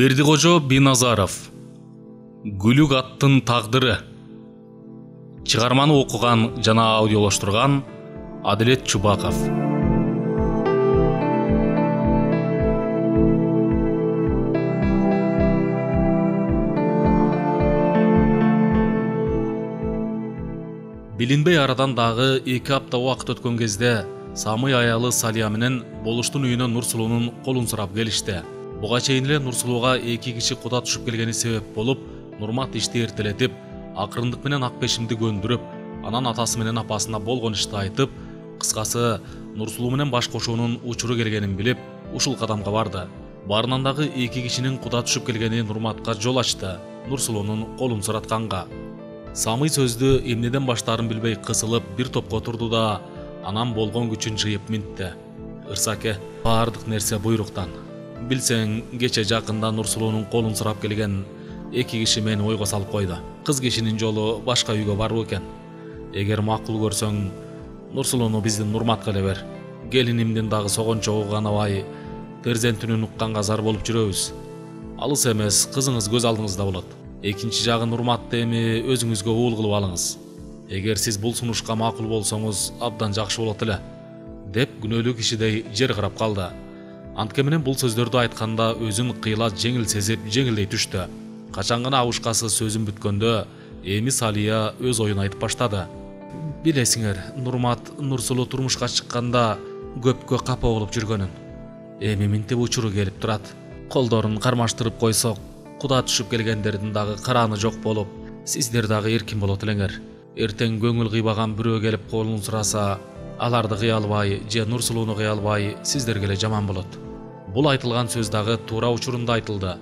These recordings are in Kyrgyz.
Бердикожо Биназаров Гүлүк аттын тагдыры. Чыгарманы окуган жана аудиолоштурган Адилет Чубаков. Билинбей арадан дагы 2 апта убакыт өткөн кезде Самый аялы Салия менен болуштун үйүнө Нурсулуунун колун сурап келишти. Буга чейин эле Нурсулууга 2 киши куда түшүп келгени себеп болуп, Нурмат ишти эртелетип, акырындык менен Акбешимди көндүрүп, анан атасы менен апасына болгон ишти айтып, кыскасы Нурсулуу менен баш кошуунун учуру келгенин билип, ушул кадамга барды. Барынан дагы 2 кишинин куда түшүп келгени Нурматка жол ачты, Нурсулуунун колун суратканга. Самый сөздү эмнеден баштаарын билбей кысылып бир топко турду да, анан болгон күчүн жыйып минтти. Ырсаке, баардык нерсе буйруктан. Билсең, кече жакында Нурсулуунун колун сурап келген 2 киши мени ойго салып койду. Кыз кишинин жолу башка үйгө баруу экен. Эгер макул көрсөң, Нурсулууну биздин Нурматка эле бер. Келинимдин дагы согончо уганабай, перзентинин укканга зар болуп жүрөбүз. Алыс эмес, кызыңыз көз алдыңызда болот. Экинчи жагы Нурматты эми өзүңүзгө уул кылып алыңыз. Эгер сиз бул сунушка макул болсоңуз, абдан жакшы болот эле, деп күнөөлүү кишидей жер карап калды. Антке менен бул сөздөрдү айтканда өзүн кыйла жеңил сезип, жеңилдей түштү. Качан гана абышкасы сөзүн бүткөндө, эми Салия өз оюн айтып баштады. Билесиңер, Нурмат Нурсулуу турмушка чыкканда көпкө капа болуп жүргөнүн. Эми минтип учуру келип турат. Колдорун кармаштырып койсок, куда түшүп келгендердин дагы карааны жок болуп, сиздер дагы эркин болот элеңер. Эртең көңүл кыйбаган бирөө келип колун сураса, аларды кыя албай, же Нурсулууну кыя албай, сиздерге эле жаман болот. Бул айтылган сөз дагы туура учурунда айтылды.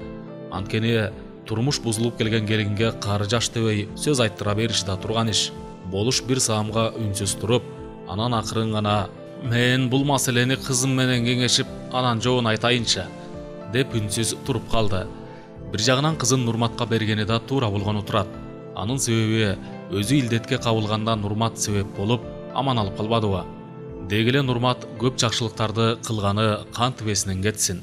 Анткени турмуш бузулуп келген келинге кары жаш дебей сөз айттыра бериши да турган иш. Болуш бир саамга үнсүз туруп, анан акырын гана "Мен бул маселени кызым менен кеңешип, анан жообун айтайынчы" деп үнсүз туруп калды. Бир жагынан кызын Нурматка бергени да туура болгону турат. Анын себеби өзү илдетке кабылганда Нурмат себеп болуп, аман алып калбадыбы? Деги эле Нурмат көп жакшылыктарды кылганы кантип эсинен кетсин.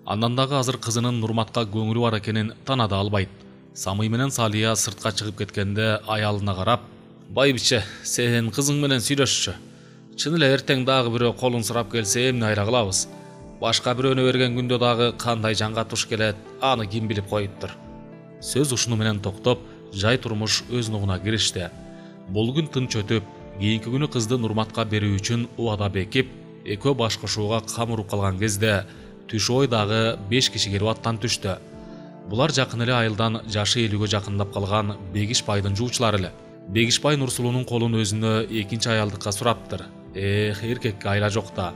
Андан дагы азыр кызынын Нурматка көңүлү бар экенин танада албайт. Самый менен Салия сыртка чыгып кеткенде аялына карап, "Байбиче, сен кызың менен сүйлөшчү. Чын эле эртең дагы бирөө колун сурап келсе эмне айла кылабыз? Башка бирөөнө берген күндө дагы кандай жанга туш келет, аны ким билип коюптур." Сөз ушуну менен токтоп, жай турмуш өз нугуна киришти. Бул күн тынч өтүп, кийинки күнү кызды Нурматка берүү үчүн убада бекип, экөө баш кошууга кам уруп калган кезде түш ойдагы 5 киши келип аттан түштү. Булар жакын эле айылдан жашы 50-гө жакындап калган Бегишбайдын жуучулары эле. Бегишбай Нурсулуунун колун өзүнө экинчи аялдыкка сураптыр. Эркекке айла жок да.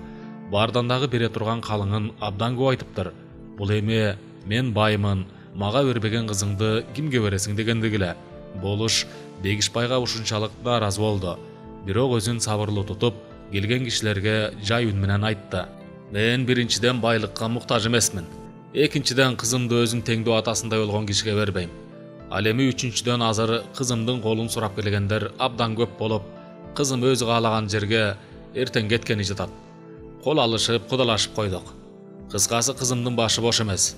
Бардан дагы бере турган калыңын абдан көп айтыптыр. Бул эми "Мен баймын, мага бербеген кызыңды кимге бересиң" дегендик эле. Болуш Бегишбайга ушунчалык нааразы болду. Бирок өзүн сабырлуу тутуп, келген кишилерге жай үн менен айтты. "Мен биринчиден байлыкка муктаж эмесмин. Экинчиден кызымды өзүм теңдүү атасындай болгон кишиге бербейм. Ал эми үчүнчүдөн азыр кызымдын колун сурап келгендер абдан көп болуп, кызым өзү каалаган жерге эртең кеткени жатат. Кол алышып, кудалашып койдук. Кыскасы кызымдын башы бош эмес."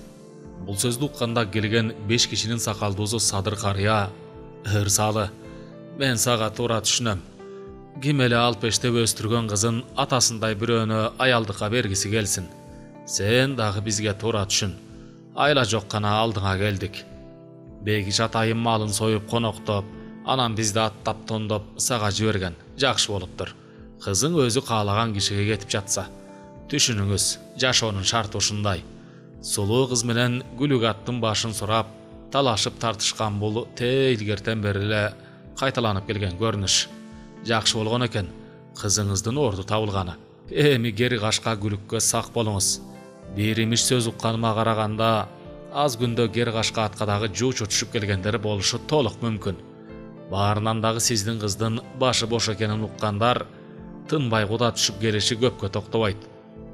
Бул сөздү укканда келген 5 кишинин сакалдуусу Садыр карыя, "Ырсалы, мен сага туура түшүнөм. Ким эле алпештеп өстүргөн кызын атасындай бирөөнө аялдыкка бергиси келсин. Сен дагы бизге туура түшүн. Айла жок гана алдыңа келдик. Бегиш атайын малын союп коноктоп, анан бизди аттап тондоп сага жиберген. Жакшы болуптур. Кызың өзү каалаган кишиге кетип жатса. Түшүнүңүз, жашоонун шарты ушундай. Сулуу кыз менен Гүлүк аттын башын сурап, талашып тартышкан бул илгертен бери эле кайталанып келген көрүнүш. Жакшы болгон экен, кызыңыздын орду табылганы. Эми гери кашка Гүлүккө сак болуңуз. Бир имиш сөз укканыма караганда, аз күндө гери кашка атка дагы жуучу түшүп келгендер болушу толук мүмкүн. Баарынан дагы сиздин кыздын башы бош экенин уккандар тынбай куда түшүп келиши көпкө токтобойт.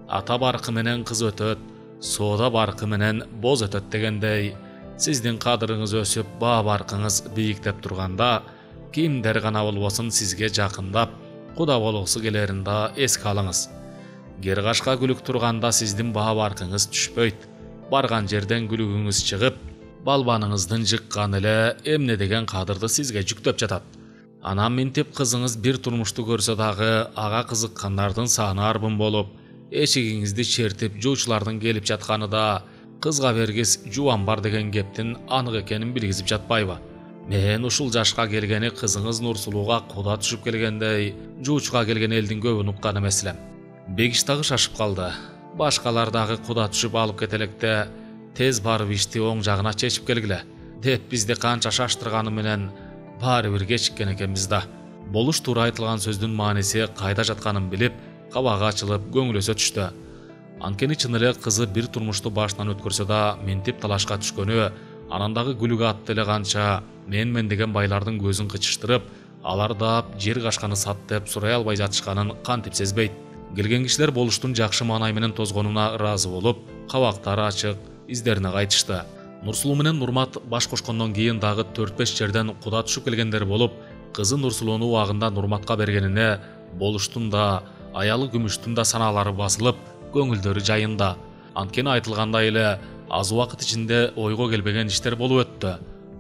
Ата баркы менен кыз өтөт, соода баркы менен боз өтөт дегендей, сиздин кадырыңыз өсүп, баа баркыңыз бийиктеп турганда, кимдер гана болбосун сизге жакындап, куда болгусу келерин да эске алыңыз. Гери кашка Гүлүк турганда сиздин баа баркыңыз түшпөйт. барган жерден күлүгүңүз чыгып, балбаныңыздын жыккан эле эмне деген кадырды сизге жүктөп жатат. Анан минтип кызыңыз бир турмушту көрсө дагы ага кызыккандардын саны арбын болуп, эшигиңизди чертип жуучулардын келип жатканы да кызга бергис жубан бар деген кептин анык экенин билгизип жатпайбы? Мен ушул жашка келгени кызыңыз Нурсулууга куда түшүп келгендей, жуучуга келген элдин көбүн уккан эмес элем. Бегиш дагы шашып калды. Башкалар дагы куда түшүп алып кетелекте, тез барып ишти оң жагына чечип келгиле деп бизди канча шаштырганы менен баары бир кечиккен экенбиз да. Болуш туура айтылган сөздүн мааниси кайда жатканын билип, кабагы ачылып көңүлөсө түштү. Анткени чын эле кызы бир турмушту башынан өткөрсө да минтип талашка түшкөнү, анан дагы күлүгө атты эле канча менмен деген байлардын көзүн кычыштырып, алар да жер кашканы сат деп сурай албай жатышканын кантип сезбейт. Келген кишилер болуштун жакшы маанай менен тозгонуна ыраазы болуп, кабактары ачык, издерине кайтышты. Нурсулуу менен Нурмат баш кошкондон кийин дагы 4-5 жерден куда түшүп келгендер болуп, кызы Нурсулууну убагында Нурматка бергенине болуштун да, аялы Күмүштүн да санаалары басылып, көңүлдөрү жайында. Анткени айтылгандай эле аз убакыт ичинде ойго келбеген иштер болуп өттү.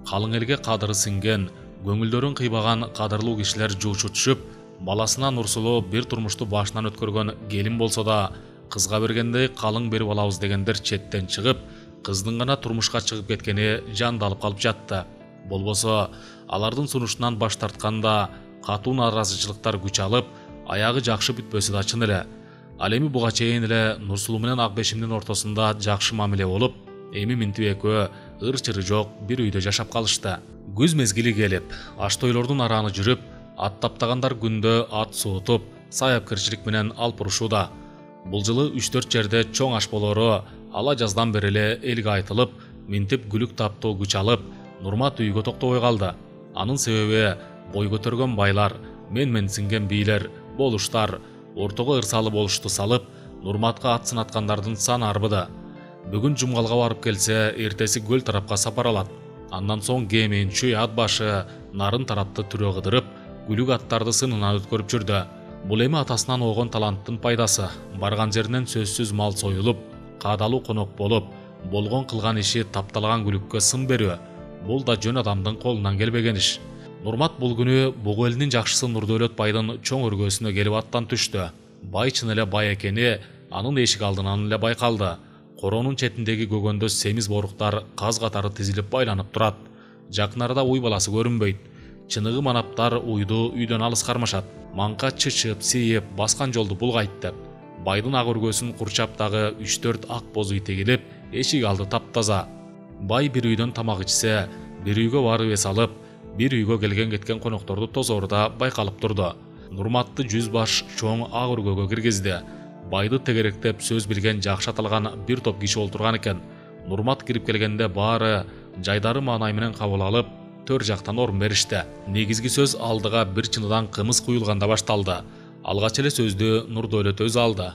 Калың элге кадыры сиңген, көңүлдөрүн кыйбаган кадырлуу кишилер жуучу түшүп, баласына Нурсулуу бир турмушту башынан өткөргөн келин болсо да, кызга бергендей калың берип алабыз дегендер четтен чыгып, кыздын гана турмушка чыгып кеткени жандалып калып жатты. Болбосо алардын сунушунан баш тартканда катуу нааразычылыктар күч алып, аягы жакшы бүтпөсү да чын эле. Ал эми буга чейин эле Нурсулуу менен Акбешимдин ортосунда жакшы мамиле болуп, эми минтип экөө ыр-чыры жок бир үйдө жашап калышты. Күз мезгили келип, аш тойлордун арааны жүрүп, ат таптагандар күндө ат суутуп, саяпкерчилик менен алпурушууда. Бул жылы 3-4 жерде чоң аш болору ала жаздан бери эле элге айтылып, минтип күлүк таптоо күч алып, Нурмат үйгө токтобой калды. Анын себеби бой көтөргөн байлар, менмен сиңген бийлер, болуштар, ортого ырсалы болушту салып, Нурматка ат сынаткандардын саны арбыды. Бүгүн Жумгалга барып келсе, эртеси көл тарапка сапар алат. Андан соң кеминчү ат башы нарын тарапты түрө кыдырып, күлүк аттарды сынынан өткөрүп жүрдү. Бул эми атасынан огон таланттын пайдасы. Барган жеринен сөзсүз мал союлуп, каадалуу конок болуп, болгон кылган иши тапталган күлүккө сын берүү. Бул да жөн адамдын колунан келбеген иш. Нурмат бул күнү бугу элинин жакшысы Нурдөөлөт байдын чоң өргөсүнө келип аттан түштү. Бай чын эле бай экени анын эшик алдынан эле байкалды. Коронун четиндеги көгөндөз семиз боруктар каз катары тизилип байланып турат. Жакын арада уй баласы көрүнбөйт. Чыныгы манаптар уйду үйдөн алыс кармашат. Манка чычып, сийип, баскан жолду булгайт деп. Байдын ак өргөсүн курчап дагы 3-4 ак боз үй тегилип, эшик алды таптаза. Бай бир үйдөн тамак ичсе, бир үйгө барып эс алып, бир үйгө келген кеткен конокторду тозоорда байкалып турду. Нурматты 100 баш чоң ак өргөгө киргизди. Байды тегеректеп сөз билген жакшы аталган бир топ киши олтурган экен. Нурмат кирип келгенде баары жайдары маанай менен кабыл алып, төр жактан орун беришти. Негизги сөз алдыга бир чыныдан кымыз куюлганда башталды. Алгач эле сөздү Нурдөөлөт өзү алды.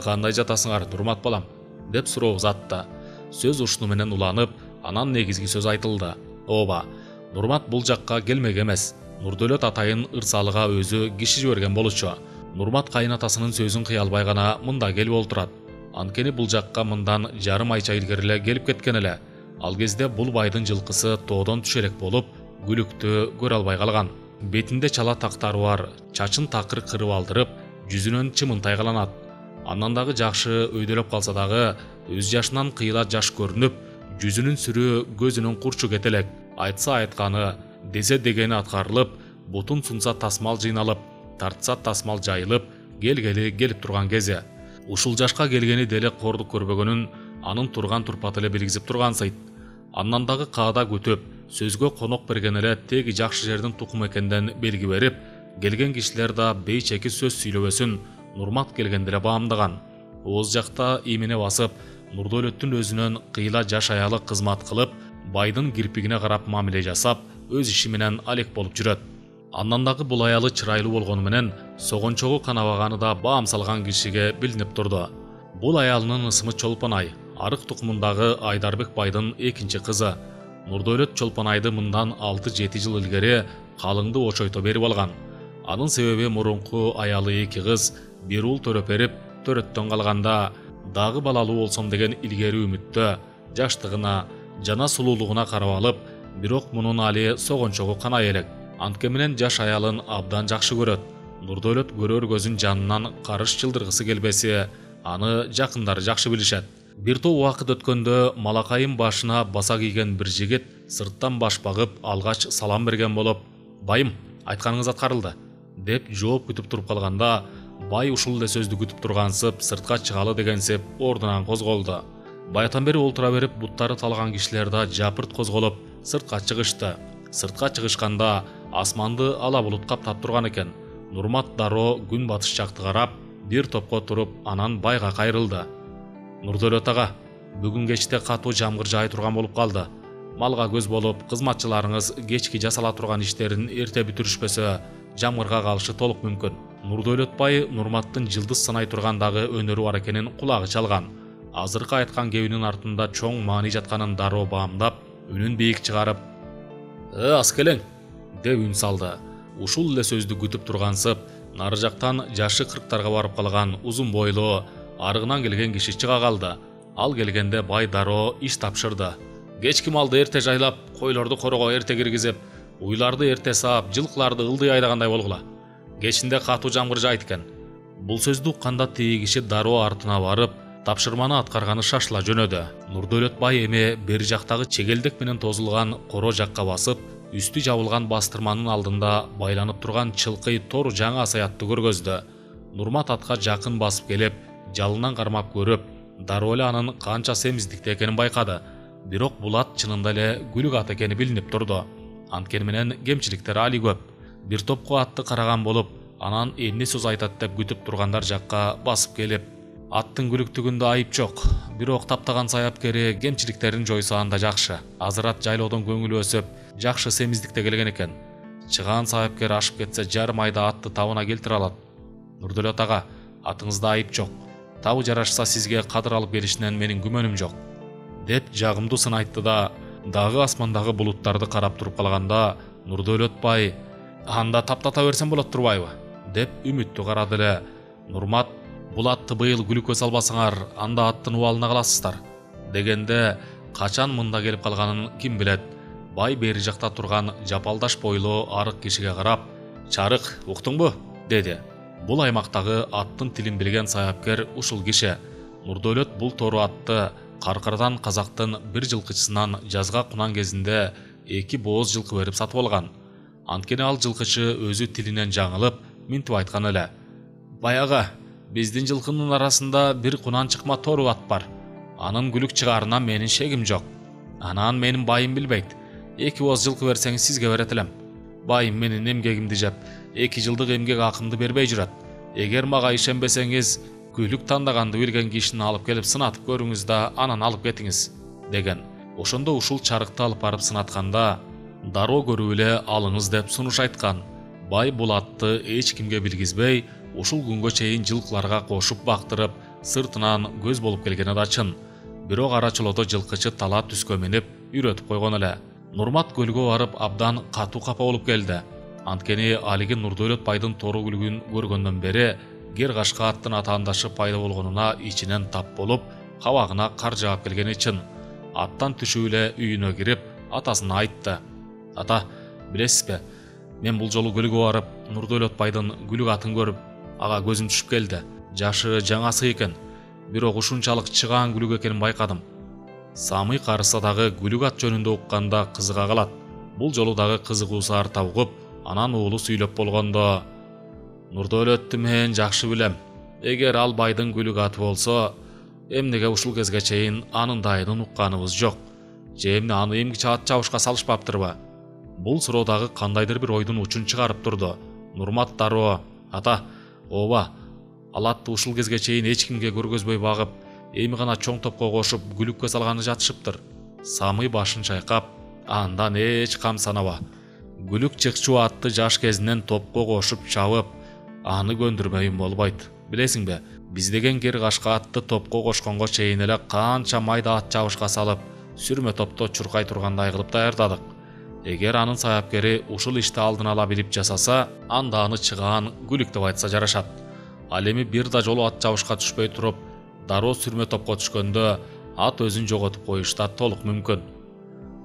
Кандай жатасыңар, Нурмат балам?" деп суроо узатты. Сөз ушуну менен уланып, анан негизги сөз айтылды. Ооба, Нурмат бул жакка келмек эмес. Нурдөөлөт атайын ырсалыга өзү киши жиберген болчу. Нурмат кайнатасынын сөзүн кыя албай гана мында келип олтурат. Анткени бул жакка мындан жарым айча илгери эле келип кеткен эле. Ал кезде бул байдын жылкысы тоодон түшелек болуп, күлүктү көрө албай калган. Бетинде чала тактары бар, чачын такыр кырып алдырып, жүзүнөн чымын тайгаланат. Андан дагы жакшы өйдөлөп калса дагы, өз жашынан кыйла жаш көрүнүп, жүзүнүн сүрү көзүнүн курчу кетелек. Айтса айтканы, десе дегени аткарылып, бутун сунса тасмал жыйналып, тартса тасмал жайылып, келгели келип турган кези. Ушул жашка келгени деле кордук көрбөгөнүн анын турган турпаты эле билгизип тургансыйт. Андан дагы каада күтүп, сөзгө конок берген эле теги жакшы жердин тукуму экенден белги берип, келген кишилер да бейчеки сөз сүйлөбөсүн Нурмат келгенде эле баамдаган. Ооз жакта иймине басып, Нурдөөлөттүн өзүнөн кыйла жаш аялы кызмат кылып, байдын кирпигине карап мамиле жасап, өз иши менен алек болуп жүрөт. Андан дагы бул аялы чырайлуу болгону менен согончогу канабаганы да баам салган кишиге билинип турду. Бул аялынын ысымы Чолпонай, арык тукумундагы Айдарбек байдын экинчи кызы. Нурдөөлөт Чолпонайды мындан 6-7 жыл илгери калыңды очойто берип алган. Анын себеби мурунку аялы 2 кыз бир уул төрөп берип, төрөттөн калганда дагы балалуу болсом деген илгери үмүттө жаштыгына жана сулуулугуна карап алып, бирок мунун али согончогу кана элек. Антке менен жаш аялын абдан жакшы көрөт. Нурдөөлөт көрөр көзүн жанынан карыш чылдыргысы келбесе, аны жакындары жакшы билишет. Бир топ убакыт өткөндө малакайын башына баса кийген бир жигит сырттан баш багып алгач салам берген болуп, «Байым, айтканыңыз аткарылды» деп жооп күтүп туруп калганда, бай ушул эле сөздү күтүп тургансып сыртка чыгалы дегенсип ордунан козголду. Баятан бери олтура берип буттары талган кишилер да жапырт козголуп сыртка чыгышты. Сыртка чыгышканда асманды ала булут каптап турган экен. Нурмат дароо күн батыш жакты карап, бир топко туруп, анан байга кайрылды. «Нурдөөлөт ага, бүгүн кечте катуу жамгыр жаай турган болуп калды. Малга көз болуп, кызматчыларыңыз кечки жасала турган иштерин эрте бүтүрүшпөсө, жамгырга калышы толук мүмкүн». Нурдөөлөт бай Нурматтын жылдыз санай тургандагы өнөрү бар экенин кулагы чалган. Азыркы айткан кебинин артында чоң маани жатканын дароо баамдап, үнүн бийик чыгарып, «Аскелең» деп үн салды. Ушул эле сөздү күтүп тургансып, нары жактан жашы 40-тарга барып калган узун бойлуу, арыгынан келген киши чыга калды. Ал келгенде бай дароо иш тапшырды. Кечки малды эрте жайлап, койлорду корого эрте киргизип, уйларды эрте саап, жылкыларды ылдый айдагандай болгула. Кечинде катуу жамгыр жаайт экен. Бул сөздү укканда тиги киши дароо артына барып, тапшырманы аткарганы шашыла жөнөдү. Нурдөөлөт бай эми бери жактагы чегелдек менен тозулган коро жакка басып, үстү жабылган бастырманын алдында байланып турган чылкый тор жаңа саятты көргөздү. Нурмат атка жакын басып келип, жалынан кармап көрүп, дароо эле анын канча семиздикте экенин байкады. Бирок бул ат чынында эле күлүк ат экени билинип турду. Анткени менен кемчиликтери али көп. Бир топко атты караган болуп, анан эмне сөз айтат деп күтүп тургандар жакка басып келип, аттын күлүктүгүндө айып жок, бирок таптаган саяпкери кемчиликтерин жойсо анда жакшы. Азыр ат жайлоодон көңүлү өсүп, жакшы семиздикте келген экен. Чыган саяпкер ашып кетсе жарым айда атты табына келтире алат. Нурдөөлөт ага, атыңызда айып жок. Табы жарашса сизге кадыр алып келишинен менин күмөнүм жок деп жагымдуу сын айтты да, дагы асмандагы булуттарды карап туруп калганда, Нурдөөлөт бай, «Анда таптата берсем болот турбайбы?» деп үмүттүү карады эле. Нурмат, «Бул атты быйыл күлүккө салбасаңар, анда аттын убалына каласыздар» дегенде, качан мында келип калганын ким билет. Бай бери жакта турган жапалдаш бойлуу арык кишиге карап, «Чарык, уктуңбу?» деди. Бул аймактагы аттын тилин билген саяпкер ушул киши. Нурдөөлөт бул тору атты Каркардан казактын бир жылкычысынан жазга кунан кезинде 2 бооз жылкы берип сатып алган. Анткени ал жылкычы өзү тилинен жаңылып, минтип айткан эле. «Баяга, биздин жылкынын арасында бир кунан чыкма тору ат бар. Анын күлүк чыгарына менин шегим жок. Анан менин байым билбейт. 2 бооз жылкы берсеңиз сизге берет элем. Байым менин эмгегимди жеп, 2 жылдык эмгек акымды бербей жүрөт. Эгер мага ишенбесеңиз, күлүк тандаганды билген кишини алып келип сынатып көрүңүз да анан алып кетиңиз» деген. Ошондо ушул чарыкты алып барып сынатканда, дароо көрүп эле алыңыз деп сунуш айткан. Бай бул атты эч кимге билгизбей, ушул күнгө чейин жылкыларга кошуп бактырып, сыртынан көз болуп келгени да чын. Бирок арачылоодо жылкычы тала түскө минип, үйрөтүп койгон эле. Нурмат көлгө барып абдан катуу капа болуп келди. Анткени алиги Нурдөөлөт байдын тору күлүгүн көргөндөн бери гер кашка аттын атаандашы пайда болгонуна ичинен тап болуп, кабагына кар жаап келгени чын. Аттан түшүп эле үйүнө кирип, атасына айтты. «Ата, билесизби, мен бул жолу көлгө барып, Нурдөөлөт байдын күлүк атын көрүп, ага көзүм түшүп келди. Жашы жаңасы экен, бирок ушунчалык чыгаан күлүк экенин байкадым. Самый карыса дагы күлүк ат жөнүндө укканда кызыга калат. Бул жолу дагы кызыгуусу арта угуп, анан уулу сүйлөп болгондо, Нурдөөлөттү мен жакшы билем. Эгер ал байдын күлүк аты болсо, эмнеге ушул кезге чейин анын дайынын укканыбыз жок? Же эмне аны эмгиче ат чабышка салышпаптырбы?» Бул суроодагы кандайдыр бир ойдун учун чыгарып турду. Нурмат дароо, «Ата, ооба, ал атты ушул кезге чейин эч кимге көргөзбөй багып, эми гана чоң топко кошуп күлүккө салганы жатышыптыр». Самый башын чайкап, «Андан эч кам санаба. Күлүк чыкчу атты жаш кезинен топко кошуп чабып, аны көндүрмөйүн болбойт. Билесиңби, биз деген гер кашка атты топко кошконго чейин эле канча майда ат чабышка салып, сүрмө топто чуркай тургандай кылып даярдадык. Эгер анын саяпкери ушул ишти алдын ала билип жасаса, анда аны чыгаан күлүк деп айтса жарашат. Ал эми бир да жолу ат чабышка түшпөй туруп, дароо сүрмө топко түшкөндө, ат өзүн жоготуп коюш да толук мүмкүн.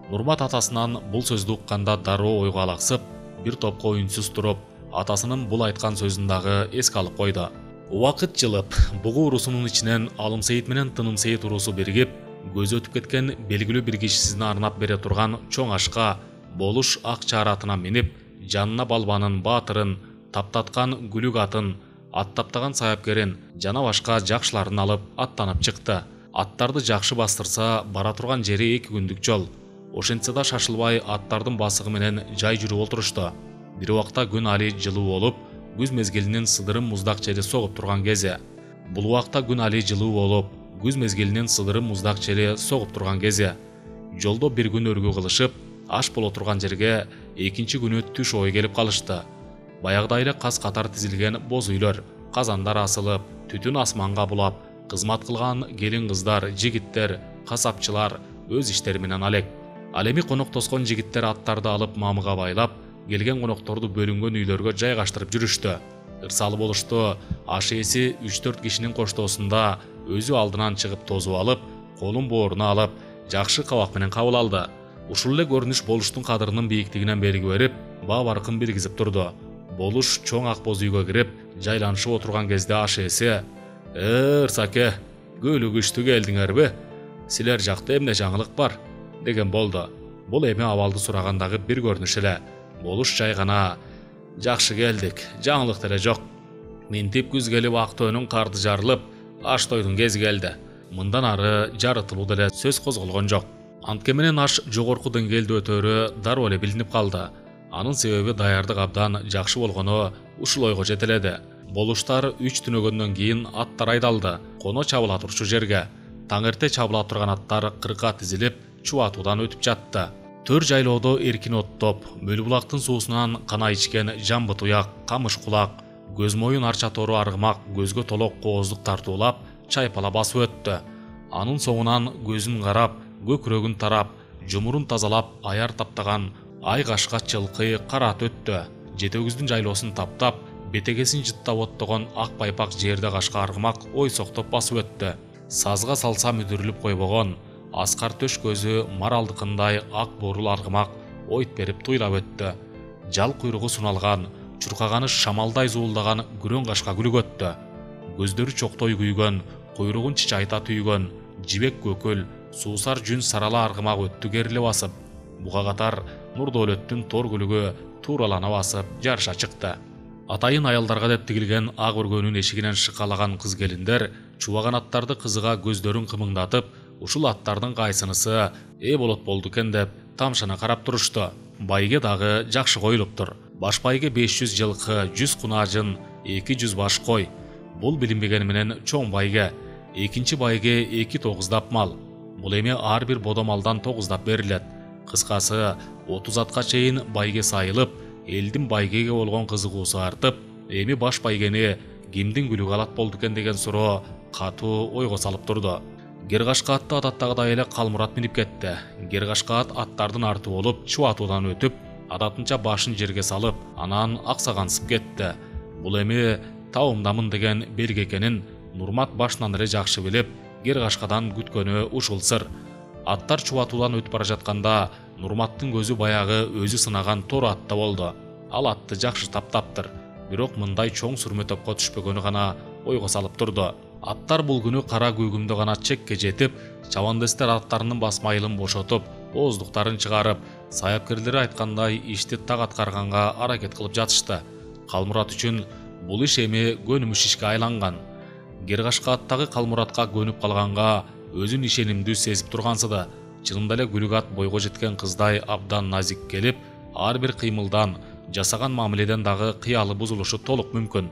Нурмат атасынан бул сөздү укканда дароо ойго алаксып, бир топко үнсүз туруп, атасынын бул айткан сөзүн дагы эске алып койду. Убакыт жылып, бугу урусунун ичинен Алымсейит менен Тынымсейит урусу биригип, көзү өтүп кеткен белгилүү бир кишисине арнап бере турган чоң ашка болуш ак чааратына минип, жанына балбанын, баатырын, таптаткан күлүк атын, аттаптаган саяпкерин, жана башка жакшыларын алып аттанып чыкты. Аттарды жакшы бастырса, бара турган жери 2 күндүк жол. Ошентсе да шашылбай аттардын басыгы менен жай жүрүп отурушту. Бир убакта күн али жылуу болуп, күз мезгилинин сыдырым муздак жери согуп турган кези. Бул убакта күн али жылуу болуп, күз мезгилинин сыдырым муздак жери согуп турган кези. Жолдо бир күн өргү кылышып, аш боло турган жерге экинчи күнү түш ой келип калышты. Баягыдай эле каз катар тизилген боз үйлөр, казандар асылып, түтүн асманга булап, кызмат кылган келин кыздар, жигиттер, касапчылар өз иштери менен алек. Ал эми конок тоскон жигиттер аттарды алып мамыга байлап, келген конокторду бөлүнгөн үйлөргө жайгаштырып жүрүштү. Ырсалы болушту. Аш ээси 3-4 кишинин коштоосунда өзү алдынан чыгып тозуп алып, колун бооруна алып, жакшы кабак менен кабыл алды. Ушул эле көрүнүш болуштун кадырынын бийиктигинен белги берип, баа баркын билгизип турду. Болуш чоң ак боз үйгө кирип, жайланышып отурган кезде аш ээси: "Ырсаке, көлүгүчтү келдиңерби? Силер жакта эмне жаңылык бар?" деген болду. Бул эми абалды сурагандагы бир көрүнүш эле. Болуш жай гана: "Жакшы келдик, жаңылык деле жок. Минтип күз келип ак төөнүн карды жарылып, аш тойдун кези келди." Мындан ары жарытылуу деле сөз козголгон жок. Антке менен аш жогорку деңгээлде өтөөрү дароо эле билинип калды. Анын себеби даярдык абдан жакшы болгону ушул ойго жетеледи. Болуштар 3 түнөгөндөн кийин аттар айдалды, коно чабыла турчу жерге. Таң эрте чабыла турган аттар кырка тизилип, чубатуудан өтүп жатты. Төр жайлоодо эркин оттоп, мөл булактын суусунан кана ичкен жамбы туяк, камыш кулак, көз моюн арча тору аргымак көзгө толок кооздук тартуулап, чайпала басып өттү. Анын соңунан көзүн карап, көкүрөгүн тарап, жумурун тазалап, аяр таптаган айгашка чылкый карат өттү. Жетегүздүн жайлоосун таптап, бетегесин жыттап оттогон ак байпак жерде кашка аргымак ойсоктоп басып өттү. Сазга салса мүдүрүлүп койбогон аскар төш көзү маралдыкындай ак бурул аргымак ойт берип туйлап өттү. Жал куйругу суналган, чуркаганы шамалдай зуулдаган күрөң кашка күлүк өттү. Көздөрү чоктой күйгөн, куйругун чичайта түйгөн, жибек көкүл, суусар жүн сарала аргымак өттү кериле басып. Буга катар Нурдөлөттүн тор күлүгү тууралана басып жарыша чыкты. Атайын аялдарга деп тигилген ак өргөнүн эшигинен шыкалаган кыз келиндер чубаган аттарды кызыга көздөрүн кымыңдатып, ушул аттардын кайсынысы болот болду экен деп тамшана карап турушту. Байге дагы жакшы коюлуптур. Баш байге 500 жылкы, 100 кунажын, 200 баш кой. Бул билинбегени менен чоң байге, экинчи байге 2 тогуздап мал. Бул эми ар бир бодомалдан тогуздап берилет. Кыскасы 30 атка чейин байге сайылып, элдин байгеге болгон кызыгуусу артып, эми баш байгени кимдин күлүгү алат болду экен деген суроо катуу ойго салып турду. Гергашка атты адаттагыдай эле Калмурат минип кетти. Гергашка ат аттардын арты болуп, чубатуудан өтүп, адатынча башын жерге салып, анан аксагансып кетти. Бул эми табымдамын деген белги экенин Нурмат башынан эле жакшы билип, Гергашкадан күткөнү ушул сыр. Аттар чубатуудан өтүп бара жатканда Нурматтын көзү баягы өзү сынаган тор атта болду. Ал атты жакшы таптаптыр, бирок мындай чоң сүрмө топко түшпөгөнү гана ойго салып турду. Аттар бул күнү кара күйгүмдө гана чекке жетип, чабандестер аттарынын басмайылын бошотуп, ооздуктарын чыгарып, саяпкерлери айткандай ишти так аткарганга аракет кылып жатышты. Калмурат үчүн бул иш эми көнүмүш ишке айланган. Гергашка аттагы Калмуратка көнүп калганга өзүн ишенимдүү сезип тургансыды. Чынында эле күлүк ат бойго жеткен кыздай абдан назик келип, ар бир кыймылдан, жасаган мамиледен дагы кыялы бузулушу толук мүмкүн.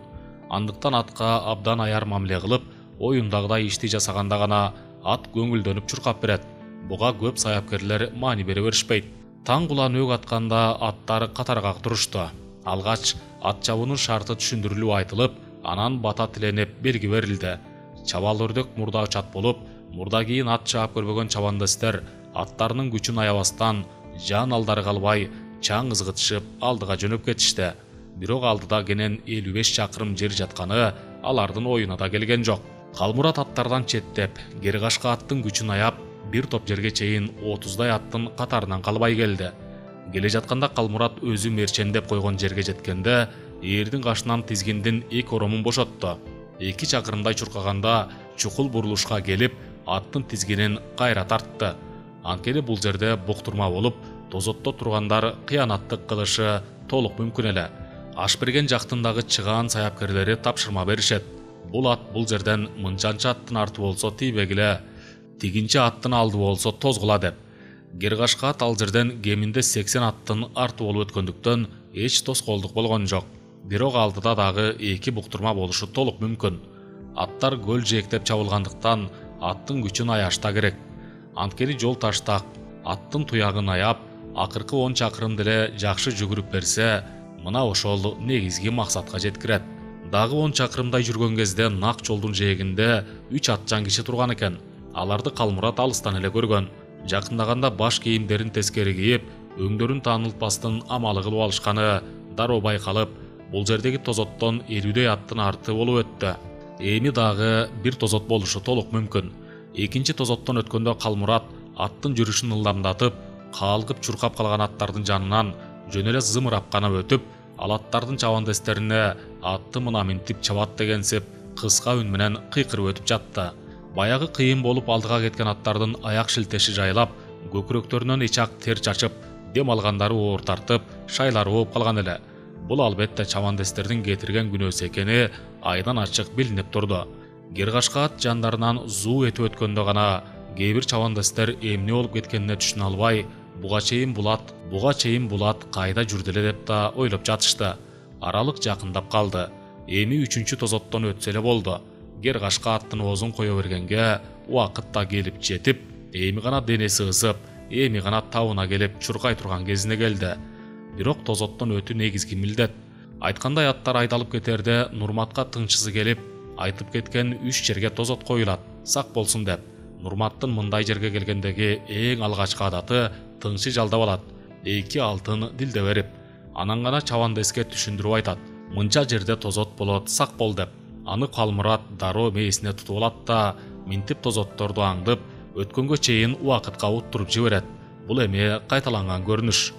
Андыктан атка абдан аяр мамиле кылып, оюндагыдай ишти жасаганда гана ат көңүлдөнүп чуркап берет. Буга көп саяпкерлер маани бере беришпейт. Таң кулан өк атканда аттар катарга турушту. Алгач ат чабуунун шарты түшүндүрүлүп айтылып, анан бата тиленип белги берилди. Чабал өрдөк мурда учат болуп, мурда кийин ат чаап көрбөгөн чабандестер аттарынын күчүн аябастан жан алдары калбай чаң ызгытышып алдыга жөнөп кетишти. Бирок алдыда кенен 55 чакырым жер жатканы алардын оюна да келген жок. Калмурат аттардан четтеп, Гергашка аттын күчүн аяп, бир топ жерге чейин 30дай аттын катарынан калбай келди. Келе жатканда Калмурат өзү мерчендеп койгон жерге жеткенде, ээрдин кашынан тизгиндин эки оромун бошотту. 2 чакырымдай чуркаганда чукул бурулушка келип, аттын тизгинин кайра тартты. Анткени бул жерде буктурма болуп, тозотто тургандар кыянаттык кылышы толук мүмкүн эле. Ашберген жактындагы чыгаан саяпкерлери тапшырма беришет. Бул ат бул жерден мынчанча аттын арты болсо тийбегиле, тигинчи аттын алды болсо тозгула деп. Гергашка ат ал жерден кеминде 80 аттын арты болуп өткөндүктөн эч тоскоолдук болгон жок. Бирок алдыда дагы 2 буктурма болушу толук мүмкүн. Аттар көл жээктеп чабылгандыктан аттын күчүн аяшта керек. Анткени жол таштак, аттын туягын аяп, акыркы 10 чакырым деле жакшы жүгүрүп берсе, мына ошол негизги максатка жеткирет. Дагы 10 чакырымдай жүргөн кезде нак жолдун жээгинде 3 атчан киши турган экен. Аларды Калмурат алыстан эле көргөн. Жакындаганда баш кийимдерин тескери кийип, өңдөрүн таанылтпастын амалы кылып алышканы дароо байкалып, бул жердеги тозоттон 50дөй аттын арты болуп өттү. Эми дагы бир тозот болушу толук мүмкүн. Экинчи тозоттон өткөндө Калмурат аттын жүрүшүн ылдамдатып, каалгып чуркап калган аттардын жанынан жөн эле зымырап канап өтүп, ал аттардын чабандестерине атты мына минтип чабат дегенсип кыска үн менен кыйкырып өтүп жатты. Баягы кыйын болуп алдыга кеткен аттардын аяк шилтеши жайлап, көкүрөктөрүнөн ичак тер чачып, дем алгандары оор тартып, шайлары болуп калган эле. Бул албетте чабандестердин кетирген күнөөсү экени айдан ачык билинип турду. Гергашка ат жандарынан зуу этип өткөндө гана кээ бир чабандестер эмне болуп кеткенине түшүнө албай, буга чейин булат кайда жүрдү эле деп да ойлоп жатышты. Аралык жакындап калды. Эми 3-чү тозоттон өтсө эле болду. Гергашка аттын оозун кое бергенге убакыт да келип жетип, эми гана денеси ысып, эми гана табына келип чуркай турган кезине келди. Бирок тозоттон өтүү негизги милдет. Айткандай аттар айдалып кетерде Нурматка тыңчысы келип, айтып кеткен 3 жерге тозот коюлат, сак болсун деп. Нурматтын мындай жерге келгендеги эң алгачкы адаты тыңчы жалдап алат, 2 алтын дилде берип, анан гана чабандеске түшүндүрүп айтат. Мынча жерде тозот болот, сак бол деп. Аны Калмурат дароо мээсине тутуп алат да, минтип тозотторду аңдып, өткөнгө чейин убакытка уттуруп жиберет. Бул эми кайталанган көрүнүш.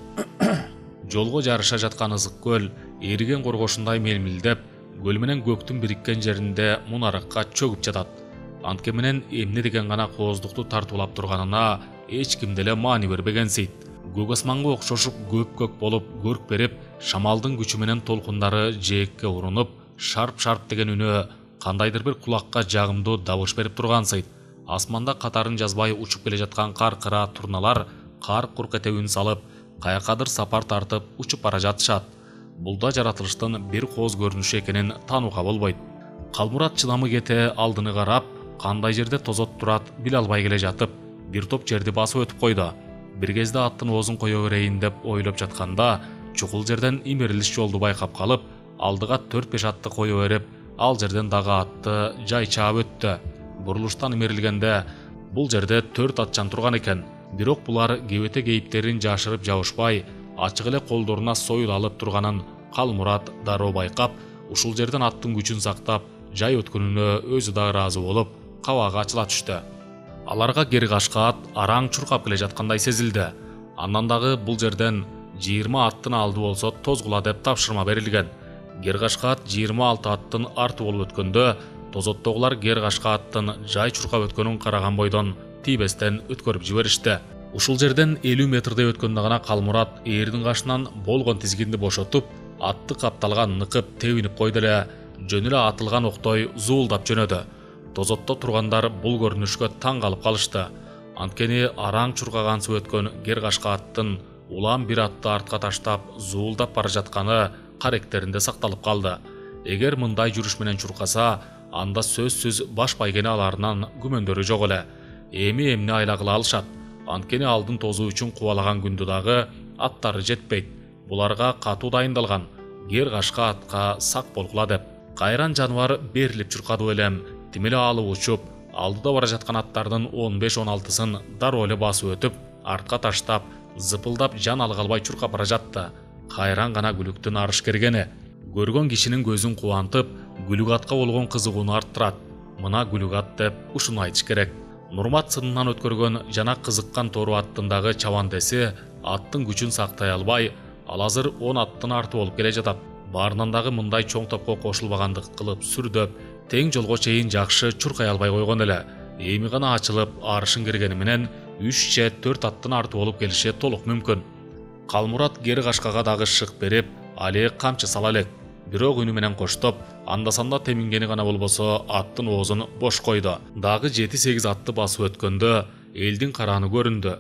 Жолго жарыша жаткан ызык көл эриген коргошундай мелмилдеп, көл менен көктүн бириккен жеринде мунаракка чөгүп жатат. Антке менен эмне деген гана кооздукту тартуулап турганына эч ким деле маани бербегенсейт. Көк асманга окшошуп көк болуп көрк берип, шамалдын күчү менен толкундары жээкке урунуп, шарп-шарп деген үнөө кандайдыр бир кулакка жагымдуу добуш берип тургансыйт. Асманда катарын жазбай учуп келе жаткан кар-кыра турналар кар-курк эте үн салып, каякадыр сапар тартып учуп бара жатышат. Бул да жаратылыштын бир кооз көрүнүшү экенин таанууга болбойт. Калмурат чыдамы кете алдыны карап, кандай жерде тозот турат биле албай келе жатып, бир топ жерди басып өтүп койду. Бир кезде аттын оозун кое берейин деп ойлоп жатканда, чукул жерден имерилиш жолду байкап калып, алдыга 4-5 атты кое берип, ал жерден дагы атты жай чаап өттү. Бурулуштан имерилгенде бул жерде 4 атчан турган экен. Бирок булар кебете кейиптерин жашырып жабышпай, ачык эле колдоруна союл алып турганын Калмурат дароо байкап, ушул жерден аттын күчүн сактап, жай өткөнүнө өзү да ыраазы болуп, кабагы ачыла түштү. Аларга Гергашка ат араң чуркап келе жаткандай сезилди. Андан дагы бул жерден 20 аттын алды болсо тозгула деп тапшырма берилген. Гергашка ат 26 аттын арты болуп өткөндө, тозоттогулар Гергашка аттын жай чуркап өткөнүн караган бойдон тийбестен өткөрүп жиберишти. Ушул жерден 50 метрдей өткөндө гана Калмурат ээрдин кашынан болгон тизгинди бошотуп, атты капталган ныкып тебинип койду эле, жөн эле атылган октой зуулдап жөнөдү. Тозотто тургандар бул көрүнүшкө таң калып калышты. Анткени араң чуркагансып өткөн Гергашка аттын улам бир атты артка таштап зуулдап бара жатканы каректеринде сакталып калды. Эгер мындай жүрүш менен чуркаса, анда сөзсүз баш байгене аларынан күмөндөрү жок эле. Эми эмне айла кыла алышат? Анткени алдын тозуу үчүн кубалаган күндү дагы аттары жетпейт. Буларга катуу дайындалган. Гергашка атка сак болгула деп. Кайран жаныбар берилип чуркады элем, тимеле алып учуп, алдыда бара жаткан аттардын 15-16сын дароо эле басып өтүп, артка таштап, зыпылдап жан алгалбай чуркап бара жатты. Кайран гана күлүктүн арыш кергени. Көргөн кишинин көзүн кубантып, күлүк атка болгон кызыгууну арттырат. Мына Гүлүгат деп ушуну айтыш керек. Нурмат сынынан өткөргөн жана кызыккан тору аттындагы чабандеси аттын күчүн сактай албай, ал азыр 10 аттын арты болуп келе жатат. Баарынан дагы мындай чоң топко кошулбагандык кылып сүрдөп, тең жолго чейин жакшы чуркай албай койгон эле. Эми гана ачылып, арышын киргени менен 3-4 аттын арты болуп келиши толук мүмкүн. Калмурат кери кашкага дагы шык берип, али камчы сала элек. Бирок үнү менен коштоп, анда-санда темингени гана болбосо аттын оозун бош койду. Дагы 7-8 атты басып өткөндө элдин караны көрүндү.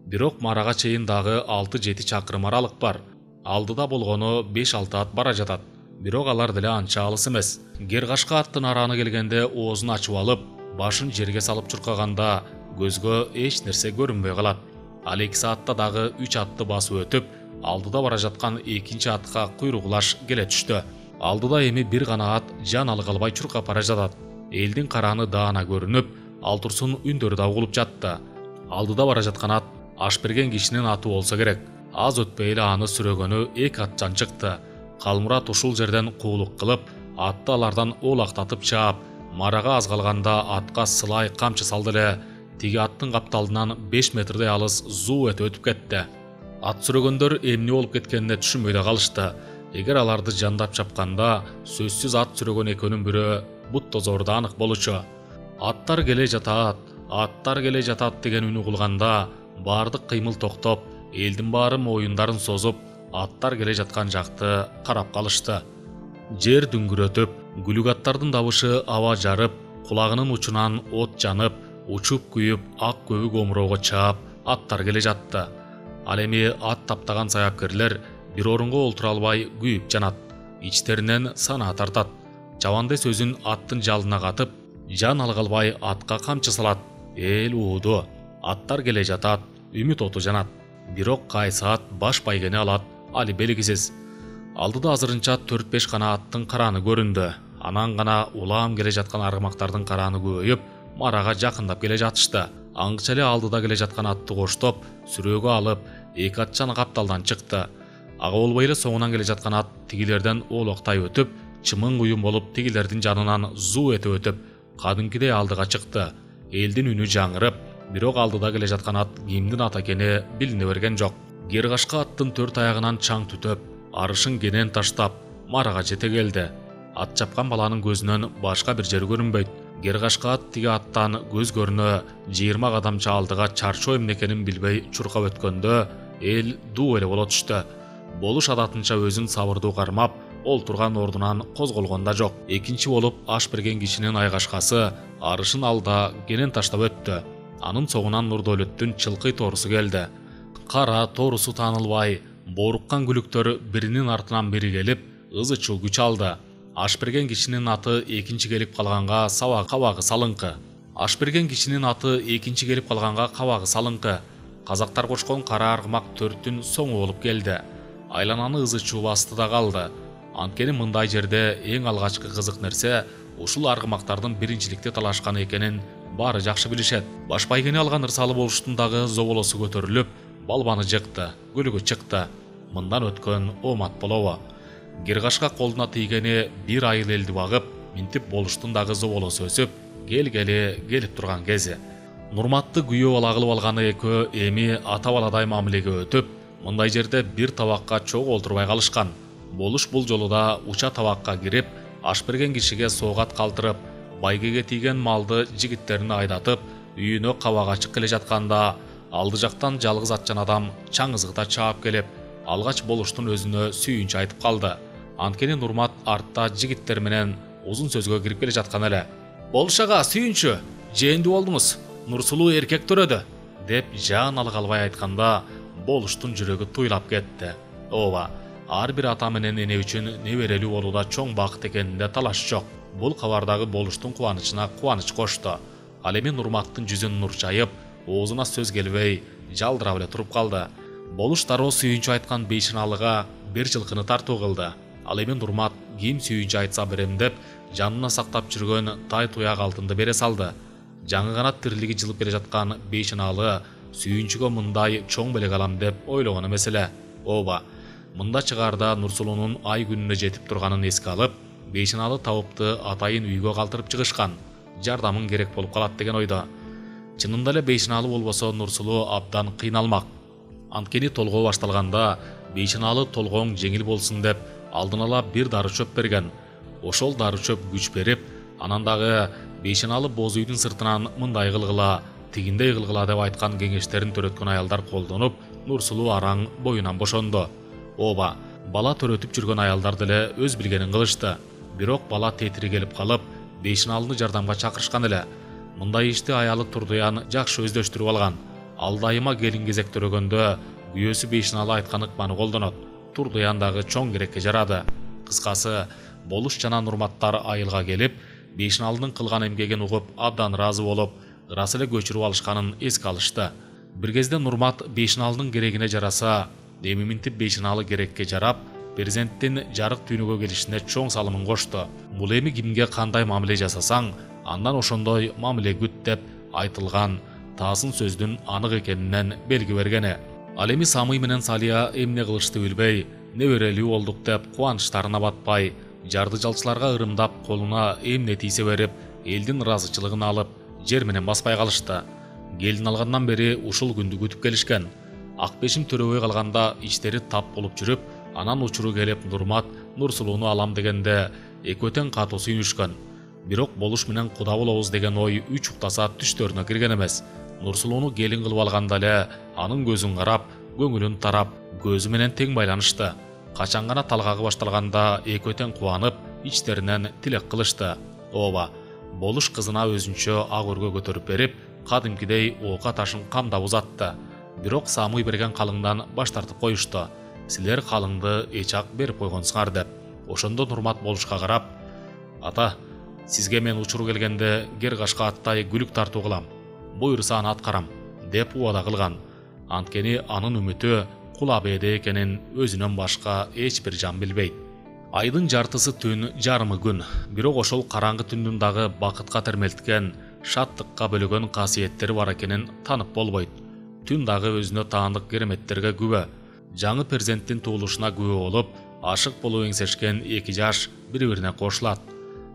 Бирок марага чейин дагы 6-7 чакырым аралык бар. Алдыда болгону 5-6 ат бара жатат. Бирок алар деле анча алыс эмес. Гергашка аттын араны келгенде оозун ачып алып, башын жерге салып чуркаганда көзгө эч нерсе көрүнбөй калат. Ал 2 саатта дагы 3 атты басып өтүп, алдыда бара жаткан экинчи атка куйругулаш келе түштү. Алдыда эми бир гана ат жан алы калбай чуркап бара жатат. Элдин караны даана көрүнүп, ал турсун үндөрү да угулуп жатты. Алдыда бара жаткан ат Ашберген кишинин аты болсо керек. Аз өтпөй эле аны сүрөгөнү 2 аттан чыкты. Калмурат ушул жерден куулук кылып, атты алардан оолактатып чаап, марага аз калганда атка сылай камчы салды эле. Тиги аттын капталынан 5 метрдей алыс зуу өтүп кетти. Ат сүрөгөндөр эмне болуп кеткенине түшүнбөй да калышты. Эгер аларды жандап чапканда, сөзсүз ат сүрөгөн экөөнүн бирөө бут тозору анык болчу. Аттар келе жатат деген үн угулганда, баардык кыймыл токтоп, элдин баары моюндарын созуп, аттар келе жаткан жакты карап калышты. Жер дүңгүрөтүп, Гүлүгаттардын дабышы аба жарып, кулагынын учунан от жанып, учуп күйүп, ак көбүк омуроого чаап, аттар келе жатты. Ал эми ат таптаган саяпкерлер бир орунга олтура албай күйүп жанат. Ичтеринен сана тартат. Чабандес өзүн аттын жалына катып, жан алы калбай атка камчы салат. Эл ууду. Аттар келе жатат, үмүт оту жанат. Бирок кайсы ат баш байгени алат, али белгисиз. Алдыда азырынча 4-5 гана аттын караны көрүндү. Анан гана улам келе жаткан аргымактардын караны көбөйүп, марага жакындап келе жатышты. Аңча эле алдыда келе жаткан атты коштоп, сүрөөгө алып, 2 атчан капталдан чыкты. Ага болбой эле соңунан келе жаткан ат тигилерден оолоктай өтүп, чымын куюм болуп тигилердин жанынан зуу өтүп, кадимкидей алдыга чыкты. Элдин үнү жаңырып, бирок алдыда келе жаткан ат кимдин аты экени билине берген жок. Гергашка аттын 4 аягынан чаң түтөп, арышын кенен таштап, марага жете келди. Ат чапкан баланын көзүнөн башка бир жер көрүнбөйт. Гергашка ат тиги аттан көз көрүнө 20 кадамча алдыга чарчоо эмне экенин билбей чуркап өткөндө эл дуу эле боло түштү. Болуш адатынча өзүн сабырдуу кармап, олтурган ордунан козголгон да жок. Экинчи болуп Ашберген кишинин айгашкасы арышын алда кенен таштап өттү. Анын соңунан Нурдөлөттүн чылкый торусу келди. Кара торусу таанылбай, бооруккан күлүктөр биринин артынан бири келип, ызы-чуу күч алды. Ашберген кишинин аты экинчи келип калганга кабагы салыңкы. Казактар кошкон кара аргымак 4-түн соңу болуп келди. Айлананы ызы-чуу басты да калды. Анткени мындай жерде эң алгачкы кызык нерсе ушул аргымактардын биринчиликти талашканы экенин баары жакшы билишет. Баш байгени алган ырсалы болуштун дагы зоболосу көтөрүлүп, балбаны жыкты, күлүгү чыкты. Мындан өткөн омат болобу? Гергашка колуна тийгени бир айыл элди багып, минтип болуштун дагы зоболосу өсүп, келип турган кези. Нурматты күйөө бала кылып алганы экөө эми ата баладай мамилеге өтүп, мындай жерде бир табакка чогуу олтурбай калышкан. Болуш бул жолу да уча табакка кирип, Ашберген кишиге соогат калтырып, байгеге тийген малды жигиттерине айдатып, үйүнө кабак ачык келе жатканда, алды жактан жалгыз атчан адам чаңызгыта чаап келип, алгач болуштун өзүнө сүйүнчү айтып калды. Анткени Нурмат артта жигиттер менен узун сөзгө кирип келе жаткан эле. "Болуш ага, сүйүнчү, жээндүү болдуңуз, Нурсулуу эркек төрөдү", деп жан алы калбай айтканда, болуштун жүрөгү туйлап кетти. Ооба, ар бир ата менен эне үчүн неберелүү болууда чоң бакыт экенинде талаш жок. Бул кабардагы болуштун кубанычына кубаныч кошту. Ал эми Нурматтын жүзүн нур чайып, оозуна сөз келбей, жалдырап эле туруп калды. Болуш дароо сүйүнчү айткан бейшаналыга бир жылкыны тартуу кылды. Ал эми Нурмат ким сүйүнчү айтса берем деп, жанына сактап жүргөн тай туяк алтынды бере салды. Жаңы гана тирилиги жылып келе жаткан бейшаналы сүйүнчүгө мындай чоң белек алам деп ойлогон эмес эле. Ооба, мында чыгарда Нурсулуунун ай күнүнө жетип турганын эске алып, бейшаналы табыпты атайын үйгө калтырып чыгышкан. жардамың керек болуп калат деген ойдо. Чынында эле бейшиналы болбосо Нурсулуу абдан кыйналмак. Анткени толгоо башталганда бейшиналы толгооң жеңил болсун деп алдын ала бир дары чөп берген. Ошол дары чөп күч берип, анан дагы бейшиналы боз үйдүн сыртынан мындай кылгыла, тигиндей кылгыла деп айткан кеңештерин төрөткөн аялдар колдонуп, Нурсулуу араң боюнан бошондо. Ооба, бала төрөтүп жүргөн аялдар деле өз билгенин кылышты. Бирок бала тетири келип калып, бейшиналыны жардамга чакырышкан эле. Мындай ишти аялы Турдуян жакшы өздөштүрүп алган. Ал дайыма келин кезек төрөгөндө күйөөсү бейшиналы айткан ыкманы колдонот. Турдуян дагы чоң керекке жарады. Кыскасы, Болуш жана Нурматтар айылга келип, бейшиналынын кылган эмгегин угуп абдан ыраазы болуп, ырас эле көчүрүп алышканын эске алышты. Бир кезде Нурмат бейшиналынын керегине жараса, эми минтип бейшиналы керекке жарап, перзенттин жарык түйнөгө келишине чоң салымын кошту. Бул эми кимге кандай мамиле жасасаң, андан ошондой мамиле күт деп айтылган таасын сөздүн анык экенинен белги бергени. Ал эми Самый менен Салия эмне кылышты билбей, неберелүү болдук деп кубанычтарына батпай, жарды жалчыларга ырымдап колуна эмне тийсе берип, элдин ыраазычылыгын алып, жер менен баспай калышты. Келин алгандан бери ушул күндү күтүп келишкен. Акбешим төрөбөй калганда иштери тап болуп жүрүп, анан учуру келип Нурмат Нурсулууну алам дегенде экөө тең катуу сүйүнүшкөн. Бирок Болуш менен куда болобуз деген ой үч уктаса түштөрүнө кирген эмес. Нурсулууну келин кылып алганда эле анын көзүн карап, көңүлүн тарап, көзү менен тең байланышты. Качан гана талгагы башталганда экөө тең кубанып, ичтеринен тилек кылышты. Ооба, Болуш кызына өзүнчө ак өргө көтөрүп берип, кадимкидей оока ташын камдап узатты. Бирок Самый берген калыңдан баш тартып коюшту. Силер калыңды эч ак берип койгонсуңар деп. Ошондо Нурмат Болушка карап: "Ата, сизге мен учуру келгенде гер кашка аттай күлүк тартуу кылам. Буйрса аны аткарам" деп убада кылган. Анткени анын үмүтү Кула Бээде экенин өзүнөн башка эч бир жан билбейт. Айдын жартысы түн, жарымы күн. Бирок ошол караңгы түндүн дагы бакытка термелткен, шаттыкка бөлөгөн касиеттери бар экенин танып болбойт. Түн дагы өзүнө таандык кереметтерге күбө. Жаңы перзенттин туулушуна күбө болуп, ашык болуп эңсешкен эки жаш бири-бирине кошулат.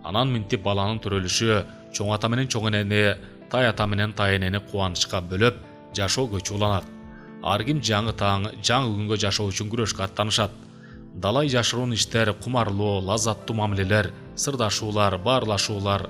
Анан минтип баланын төрөлүшү чоң ата менен чоң энени, тай ата менен тай энени кубанычка бөлөп, жашоо көчү уланат. Ар ким жаңы таң, жаңы күнгө жашоо үчүн күрөшкө аттанышат. Далай жашыруун иштер, кумарлоо, лаззаттуу мамилелер, сырдашуулар, баарлашуулар,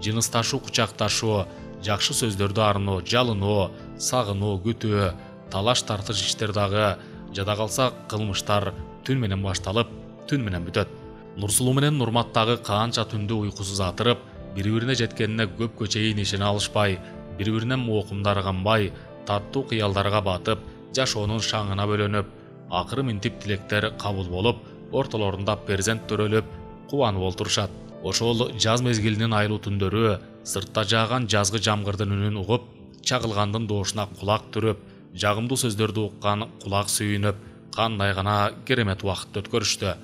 жынысташуу, кучакташуу, жакшы сөздөрдү арноо, жалыноо, сагынуу, күтүү, талаш тартыш иштер дагы, жада калса кылмыштар түн менен башталып, түн менен бүтөт. Нурсулуу менен Нурмат дагы канча түндү уйкусуз атырып, бири-бирине жеткенине көпкө чейин ишене алышпай, бири-биринен моокумдар канбай, таттуу кыялдарга батып, жашоонун шаңына бөлөнүп, акыры минтип тилектер кабыл болуп, ортолорунда перзент төрөлүп, кубанып олтурушат. Ошол жаз мезгилинин айлуу түндөрү сыртта жааган жазгы жамгырдын үнүн угуп, чагылгандын доошуна кулак түрүп, жагымдуу сөздөрдү уккан кулак сүйүнүп, кандай гана керемет убакытты өткөрүштү.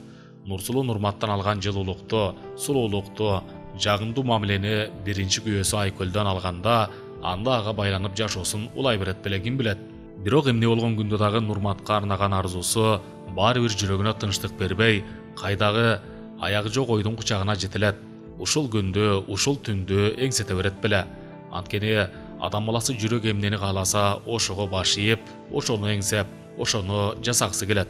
Нурсулуу Нурматтан алган жылуулукту, сулуулукту, жагымдуу мамилени биринчи күйөөсү Айкөлдөн алганда, анда ага байланып жашоосун улай берет беле ким билет. Бирок эмне болгон күндө дагы Нурматка арнаган арзуусу баары бир жүрөгүнө тынчтык бербей, кайдагы аягы жок ойдун кучагына жетелет. Ушул күндү, ушул түндү эңсете берет беле. Анткени адам баласы жүрөк эмнени кааласа, ошого баш ийип, ошону эңсеп, ошону жасагысы келет.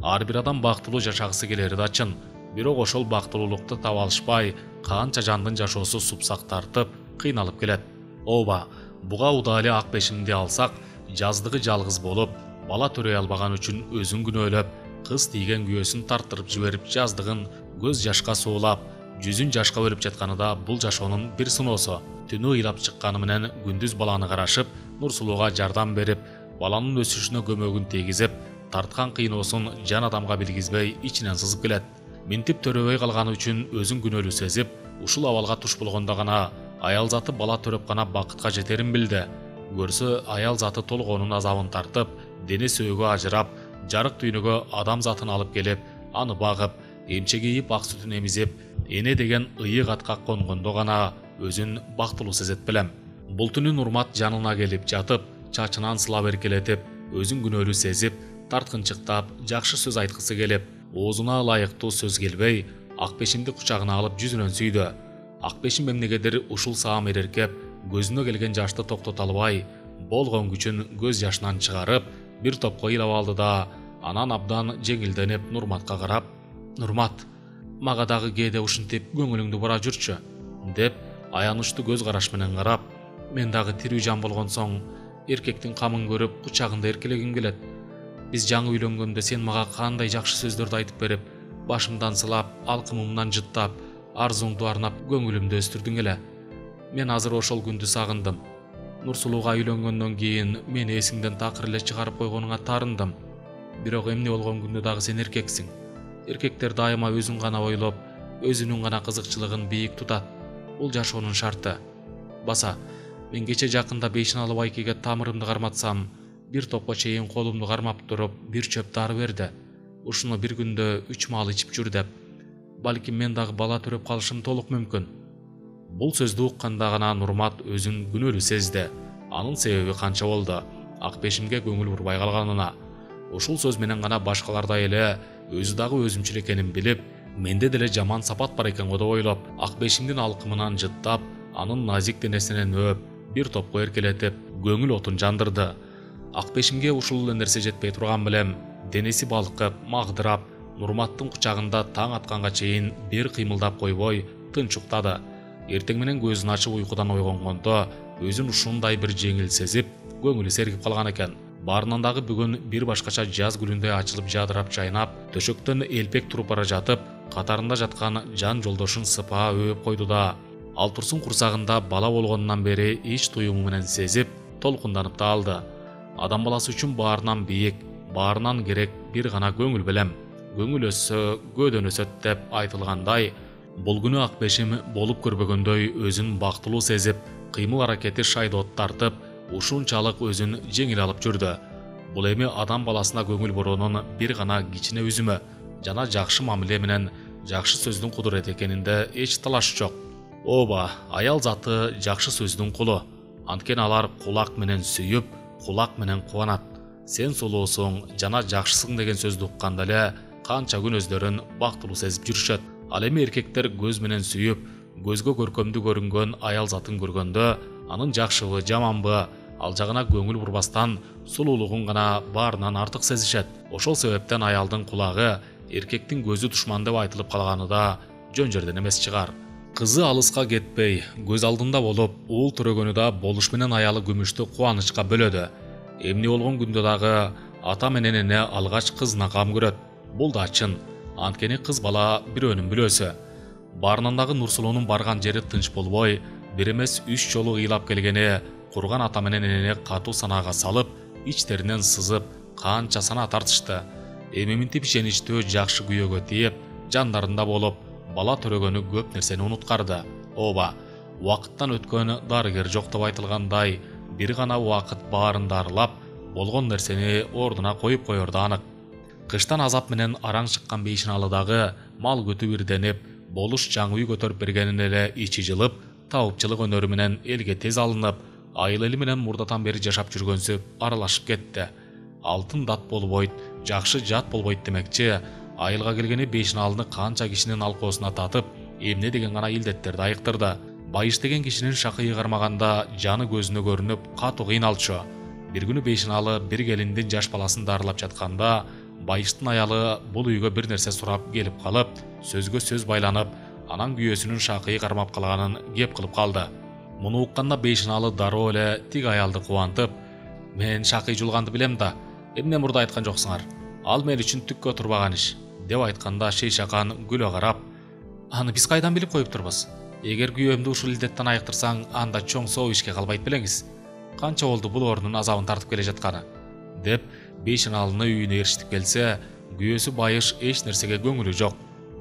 Ар бир адам бактылуу жашагысы келери да чын. Бирок ошол бактылуулукту таба алышпай, канча жандын жашоосу супсак тартып, кыйналып келет. Ооба, буга удаалы Акбешимди алсак, жаздыгы жалгыз болуп, бала төрөй албаган үчүн өзүн күнөөлөп, кыз тийген күйөөсүн тартырып жиберип, жаздыгын көз жашка суулап, жүзүн жашка бөлүп жатканы да бул жашоонун бир сыноосу. Түнү ыйлап чыкканы менен күндүз баланы карашып, Нурсулууга жардам берип, баланын өсүшүнө көмөгүн тийгизип, тарткан кыйноосун жан адамга билгизбей ичинен сызып келет. Минтип төрөбөй калганы үчүн өзүн күнөөлүү сезип, ушул абалга туш болгондо гана аял заты бала төрөп гана бакытка жетерин билди. Көрсө аял заты толгоонун азабын тартып, дене сөөгү ажырап, жарык түйнөгө адам затын алып келип, аны багып, эмче кийип, ак сүтүн эмизип, эне деген ыйык атка конгондо гана өзүн бактылуу сезет белем. Бул түнү Нурмат жанына келип жатып, чачынан сылап эркелетип, өзүн күнөөлүү сезип, тарткынчыктап, жакшы сөз айткысы келип, оозуна ылайыктуу сөз келбей, Акбешимди кучагына алып жүзүнөн сүйдү. Акбешим эмнегедир ушул саам эреркеп, көзүнө келген жашты токтото албай, болгон күчүн көз жашынан чыгарып, бир топко ыйлап алды да, анан абдан жеңилденип Нурматка карап: "Нурмат, мага дагы кээде ушинтип көңүлүңдү бура жүрчү", деп аянычтуу көз караш менен карап, "Мен дагы тирүү жан болгон соң, эркектин камын көрүп, кучагында эркелегим келет. Биз жаңы үйлөнгөндө сен мага кандай жакшы сөздөрдү айтып берип, башымдан сылап, алкымымдан жыттап, арзуңду арнап көңүлүмдү өстүрдүң эле. Мен азыр ошол күндү сагындым. Нурсулууга үйлөнгөндөн кийин мени эсиңден такыр эле чыгарып койгонуңа таарындым. Бирок эмне болгон күндө дагы сен эркексиң. Эркектер дайыма өзүн гана ойлоп, өзүнүн гана кызыкчылыгын бийик тутат. Бул жашоонун шарты. Баса, мен кече жакында Бейшеналы байкеге тамырымды карматсам, бир топко чейин колумду кармап туруп, бир чөп дары берди. Ушуну бир күндө 3 маал ичип жүр деп. Балким мен дагы бала төрөп калышым толук мүмкүн." Бул сөздү укканда гана Нурмат өзүн күнөөлүү сезди. Анын себеби канча болду? Акбешимге көңүл бурбай калганына. Ушул сөз менен гана башкалардай эле өзү дагы өзүмчүл экенин билип, менде деле жаман сапат бар экен го деп ойлоп, Акбешимдин алкымынан жыттап, анын назик денесинен өөп, бир топко эркелетип, көңүл отун жандырды. Акбешимге ушул эле нерсе жетпей турган белем, денеси балкып, магдырап, Нурматтын кучагында таң атканга чейин бир кыймылдап койбой, тынч уктады. Эртең менен көзүн ачып уйкудан ойгонгондо, өзүн ушундай бир жеңил сезип, көңүлү сергип калган экен. Баарынан дагы бүгүн бир башкача жаз гүлүндөй ачылып жадырап жайнап, төшөктөн элпек туруп бара жатып, катарында жаткан жан жолдошун сыпаа өөп койду да, ал турсун курсагында бала болгонунан бери ич туюму менен сезип, толкунданып да алды. Адам баласы үчүн баарынан бийик, баарынан керек бир гана көңүл белем. Көңүл өссө, көөдөн өсөт деп айтылгандай, бул күнү Акбешим болуп көрбөгөндөй өзүн бактылуу сезип, кыймыл аракети шайдоот тартып, ушунчалык өзүн жеңил алып жүрдү. Бул эми адам баласына көңүл буруунун бир гана кичине үзүмү жана жакшы мамиле менен жакшы сөздүн кудурети экенинде эч талаш жок. Ооба, аял заты жакшы сөздүн кулу. Анткени алар кулак менен сүйүп, кулак менен кубанат. Сен сулуусуң жана жакшысың деген сөздү укканда эле канча күн өздөрүн бактылуу сезип жүрүшөт. Ал эми эркектер көз менен сүйүп, көзгө көркөмдүү көрүнгөн аял затын көргөндө, анын жакшыбы, жаманбы, ал жагына көңүл бурбастан сулуулугун гана баарынан артык сезишет. Ошол себептен аялдын кулагы эркектин көзү душман деп айтылып калганы да жөн жерден эмес чыгар. Кызы алыска кетпей, көз алдында болуп, уул төрөгөнү да болуш менен аялы күмүштү кубанычка бөлөдү. Эмне болгон күндө дагы ата менен эне алгач кызына кам көрөт. Бул да чын. Анткени кыз бала бирөөнүн бүлөсү. Баарынан дагы Нурсулуунун барган жери тынч болбой, бир эмес 3 жолу ыйлап келгени курган ата менен эне катуу санаага салып, ичтеринен сызып, канча сана тартышты. Эми минтип ишеничтүү жакшы күйөөгө тийип, жандарында болуп, бала төрөгөнү көп нерсени унуткарды. Ооба, убакыттан өткөн дарыгер жок деп айтылгандай, бир гана убакыт баарын дарылап, болгон нерсени ордуна коюп коерду анык. Кыштан азап менен араң чыккан Бейшеналыдагы мал күтүп ирденип, болуш жаңы үй көтөрүп бергенин эле ичи жылып, табыпчылык өнөрү менен элге тез алынып, айыл эли менен мурдатан бери жашап жүргөнсүп аралашып кетти. Алтын дат болбойт, жакшы жат болбойт демекчи, айылга келгени Бейшеналыны канча кишинин алкоосуна татып, эмне деген гана илдеттерди айыктырды. Байыш деген кишинин шакыйы кармаганда жаны көзүнө көрүнүп, катуу кыйналчу. Бир күнү Бейшеналы бир келиндин жаш баласын дарылап жатканда, Байыштын аялы бул үйгө бир нерсе сурап келип калып, сөзгө сөз байланып, анан күйөөсүнүн шакыйы кармап калганын кеп кылып калды. Муну укканда Бейшеналы дароо эле тиг аялды кубантып: "Мен шакый жулганды билем да, эмне мурда айткан жоксуңар? Ал мен үчүн түккө турбаган иш", деп айтканда Шейшакан күлө карап: "Аны биз кайдан билип коюп турбуз? Эгер күйөөмдү ушул илдеттен айыктырсаң, анда чоң соо ишке калбайт белеңиз. Канча болду бул ордунун азабын тартып келе жатканы", деп Бейшеналыны үйүнө ээрчитип келсе, күйөөсү Байыш эч нерсеге көңүлү жок.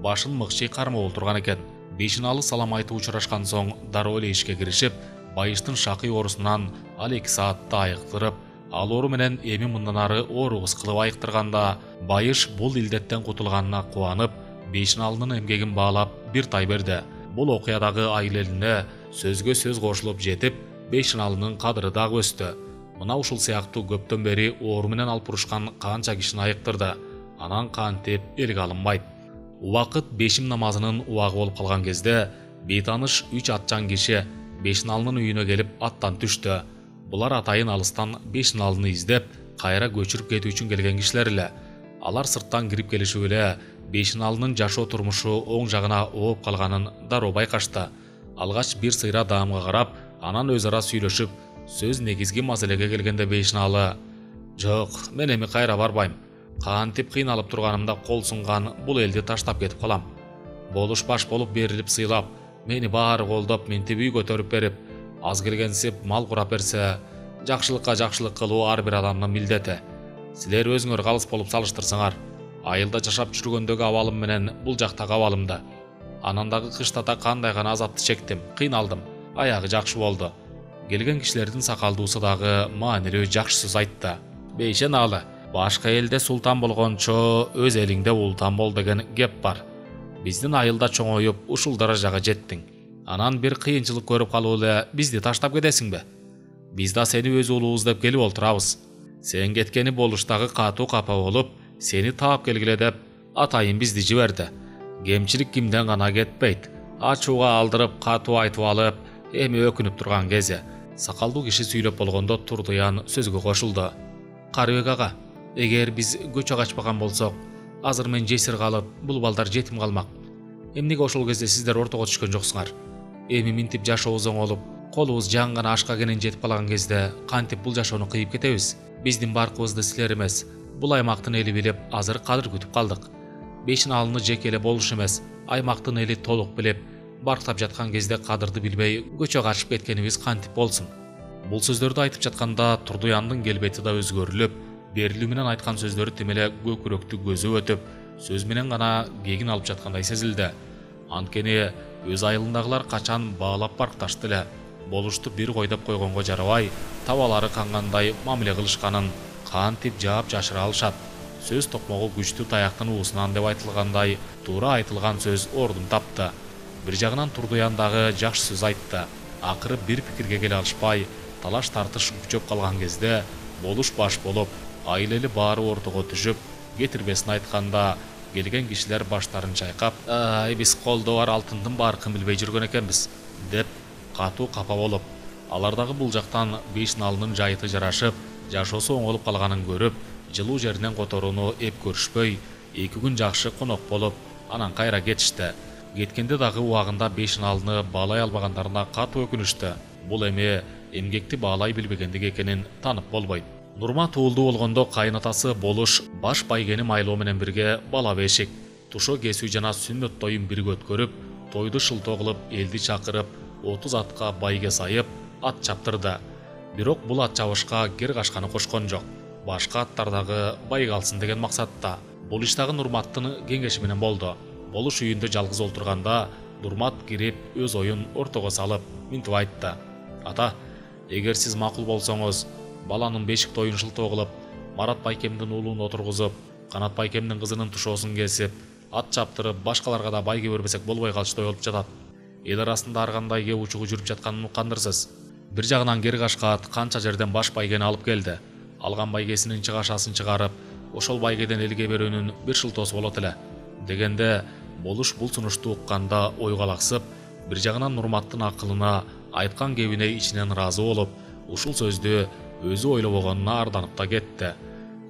Башын мыкчый кармап олтурган экен. Бейшеналы салам айтып учурашкан соң дароо эле ишке киришип, Байыштын шакый оорусунан ал 2 саатта айыктырып, ал оору менен эми мындан ары оорубуз кылып айыктырганда, Байыш бул илдеттен кутулганына кубанып, Бейшеналынын эмгегин баалап бир тай берди. Бул окуядагы айыл элине сөзгө сөз кошулуп жетип, Бейшеналынын кадыры дагы өстү. Мына ушул сыяктуу көптөн бери оору менен алып урушкан канча кишини айыктырды. Анан кантип элге алынбайт. Убакыт бешим намазынын убагы болуп калган кезде бейтаныш 3 атчан киши Бешиналынын үйүнө келип аттан түштү. Булар атайын алыстан Бешиналыны издеп, кайра көчүрүп кетүү үчүн келген кишилер эле. Алар сырттан кирип келишип эле Бешиналынын жашоо турмушу оң жагына ооп калганын дароо байкашты. Алгач бир сыйра даамга карап, анан өз ара сүйлөшүп, сөз негизги маселеге келгенде Бешиналы: "Жок, мен эми кайра барбайм. Кантип кыйналып турганымда кол сунган бул элди таштап кетип калам. Болуш баш болуп берилип сыйлап, мени баары колдоп, ментип үй көтөрүп берип, аз келгенсип мал курап берсе, жакшылыкка жакшылык кылуу ар бир адамдын милдети. Силер өзүңөр калыс болуп салыштырсаңар, айылда жашап жүргөндөгү абалым менен бул жактагы абалымда. Анан дагы кышта да кандай гана азапты чектим, кыйналдым, аягы жакшы болду." Келген кишилердин сакалдуусу дагы маанилүү жакшы сөз айтты. "Бейшеналы, башка элде султан болгончо өз элиңде ултан бол деген кеп бар. Биздин айылда чоңоюп ушул даражага жеттиң. Анан бир кыйынчылык көрүп калып эле бизди таштап кетесиңби? Биз да сени өз уулубуз деп келип олтурабыз. Сен кеткени болуштагы катуу капа болуп, сени таап келгиле деп атайын бизди жиберди. Кемчилик кимден гана кетпейт. Ачууга алдырып, катуу айтып алып, эми өкүнүп турган кези." Сакалдуу киши сүйлөп болгондо Турдуян сөзгө кошулду. "Карыбек ага, эгер биз көчө качпаган болсок, азыр мен жесир калып, бул балдар жетим калмак. Эмнеге ошол кезде сиздер ортого түшкөн жоксуңар? Эми минтип жашообуз оңолуп, колубуз жаң гана ашка кенен жетип калган кезде кантип бул жашоону кыйып кетебиз? Биздин баркыбызды силер эмес, бул аймактын эли билип, азыр кадыр күтүп калдык. Бешиналыны жеке эле болуш эмес, аймактын эли толук билип, барктап жаткан кезде кадырды билбей көчө качып кеткенибиз кантип болсун?" Бул сөздөрдү айтып жатканда Турдуяндын келбети да өзгөрүлүп, берилүү менен айткан сөздөрү тим эле көкүрөктү көзү өтүп, сөз менен гана кегин алып жаткандай сезилди. Анткени өз айылындагылар качан баалап баркташты эле. Болушту бир койдоп койгонго жарабай, табалары кангандай мамиле кылышканын кантип жаап жашыра алышат? Сөз токмогу күчтүү таяктын уусунан деп айтылгандай, туура айтылган сөз ордун тапты. Бир жагынан Турдуян дагы жакшы сөз айтты. Акыры бир пикирге келе алышпай, талаш тартыш күчөп калган кезде болуш баш болуп, айыл эли баары ортого түшүп, кетирбесин айтканда келген кишилер баштарын чайкап, биз колдо бар алтындын баркын билбей жүргөн экенбиз" деп катуу капа болуп, алар дагы бул жактан Бешиналынын жайыты жарашып, жашоосу оңолуп калганын көрүп, жылуу жеринен которууну эп көрүшпөй, 2 күн жакшы конок болуп, анан кайра кетишти. Кеткенде дагы убагында Бешиналыны баалай албагандарына катуу өкүнүштү. Бул эми эмгекти баалай билбегендик экенин танып болбойт. Нурмат уулдуу болгондо кайнатасы Болуш баш байгени майлоо менен бирге бала бешик, тушо кесүү жана сүннөт тоюн бирге өткөрүп, тойду шылтоо кылып, элди чакырып, 30 атка байге сайып, ат чаптырды. Бирок бул ат чабышка кер кашканы кошкон жок. Башка аттар дагы байга алсын деген максатта. Бул иш дагы Нурматтын кеңеши менен болду. Болуш үйүндө жалгыз отурганда Нурмат кирип өз оюн ортого салып, минтип айтты: "Ата, эгер сиз макул болсоңуз, баланын бешик тоюн шылтоо кылып, Марат байкемдин уулун отургузуп, Канат байкемдин кызынын тушоосун кесип, ат чаптырып, башкаларга да байге бербесек болбой калыштай болуп жатат. Эл арасында ар кандай кеп учугу жүрүп жатканын уккандырсыз." Бир жагынан кер кашка ат канча жерден баш байгени алып келди. Алган байгесинин чыгашасын чыгарып, ошол байгеден элге берүүнүн бир шылтоосу болот эле дегенде, Болуш бул сунушту укканда ойго алаксып, бир жагынан Нурматтын акылына, айткан кебине ичинен ыраазы болуп, ушул сөздү өзү ойлобогонуна арданып да кетти.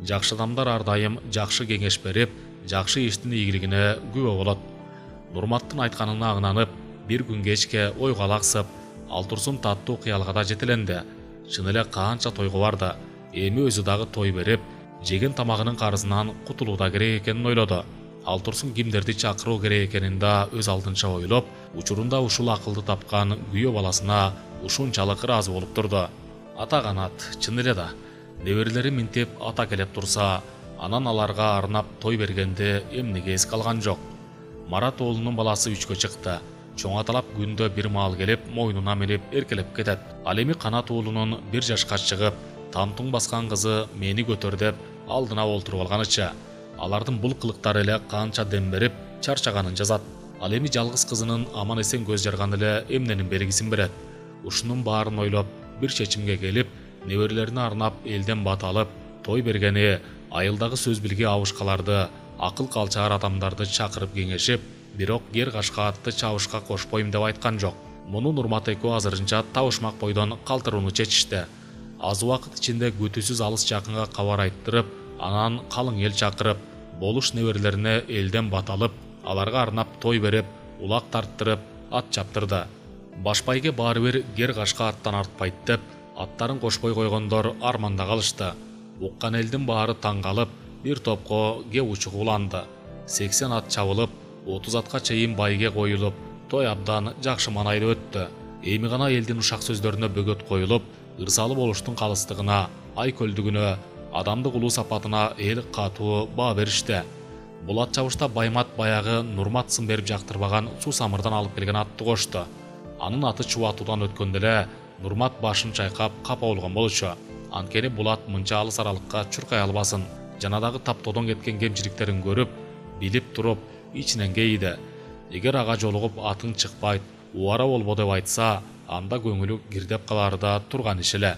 Жакшы адамдар ар дайым жакшы кеңеш берип, жакшы иштин ийгилигине күбө болот. Нурматтын айтканына аңнанып, бир күн кечке ойго алаксып, ал турсун таттуу кыялга да жетеленди. Чын эле канча тойго барды, эми өзү дагы той берип, жеген тамагынын карызынан кутулууда керек экенин ойлоду. Ал турсун кимдерди чакыруу керек экенин да өз алдынча ойлоп, учурунда ушул акылды тапкан күйөө баласына ушунчалык ыраазы болуп турду. Ата Канат, чын эле да, неберелери минтип ата келеп турса, анан аларга арнап той бергенде эмнеге эс калган жок. Марат уулунун баласы 3кө чыкты. Чоң аталап күндө бир маал келип, мойнуна минип эркелеп кетет. Ал эми Канат уулунун 1 жашка чыгып, тамтың баскан кызы мени көтөр деп алдына олтуруп алганыча. Алардын бул кылыктары эле канча дем берип, чарчаганын жазат. Ал эми жалгыз кызынын аман эсен көз жарганы эле эмненин белгисин берет. Ушунун баарын ойлоп, бир чечимге келип, неберелерине арнап элден бат алып, той бергени айылдагы сөз билги абышкаларды, акыл калчаар адамдарды чакырып кеңешип, бирок Гер Кашка атты чабышка кошпойм деп айткан жок. Муну Нурмат экөө азырынча табышмак бойдон калтырууну чечишти. Аз убакыт ичинде күтүүсүз алыс жакынга кабар айттырып, анан калың эл чакырып, болуш неберелерине элден баталып, аларга арнап той берип, улак тарттырып, ат чаптырды. Башбайге баары бир Гер Кашка аттан артпайт деп, аттарын кошпой койгондор арманда калышты. Уккан элдин баары таң калып, бир топко ге учугу уланды. 80 ат чабылып, 30 атка чейин байге коюлуп, той абдан жакшы манайда өттү. Эми гана элдин ушак сөздөрүнө бөгөт коюлуп, ырсалы болуштун калыстыгына, ай көлдүгүнө, адамдык улуу сапатына эл катуу баа беришти. Бул ат чабышта Баймат баягы Нурмат сын берип жактырбаган Сусамырдан алып келген атты кошту. Анын аты чубатуудан өткөндө эле Нурмат башын чайкап капа болгон болчу. Анткени бул ат мынча алыс аралыкка чуркай албасын. Жанадагы таптоодон кеткен кемчиликтерин көрүп, билип туруп, ичинен кейиди. Эгер ага жолугуп атың чыкпайт, убара болбо деп айтса, анда көңүлү кирдеп калары да турган иш эле.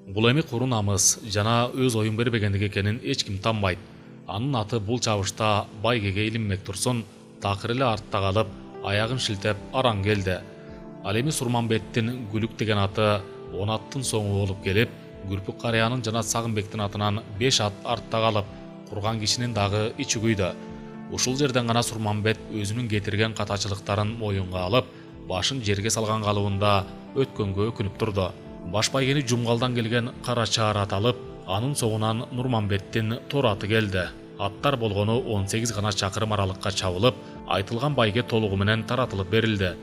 Бул эми куру намыс жана өз оюн бербегендиги экенин эч ким танбайт. Анын аты бул чабышта байгеге илинмек турсун, такыр эле артта калып, аягын шилтеп араң келди. Ал эми Сурманбеттин Күлүк деген аты 10 аттын соңу болуп келип, Күрпүк карыянын жана Сагынбектин атынан 5 ат артта калып, курган кишинин дагы ичи күйдү. Ушул жерден гана Сурманбет өзүнүн кетирген катачылыктарын моюнга алып, башын жерге салган калыбында өткөнгө өкүнүп турду. Башбайгени жумгалдан келген Кара Чаар ат алып, анын соңунан Нурманбеттин Тор аты келди. Аттар болгону 18 гана чакырым аралыкка чабылып, айтылган байге толугу менен таратылып берилди.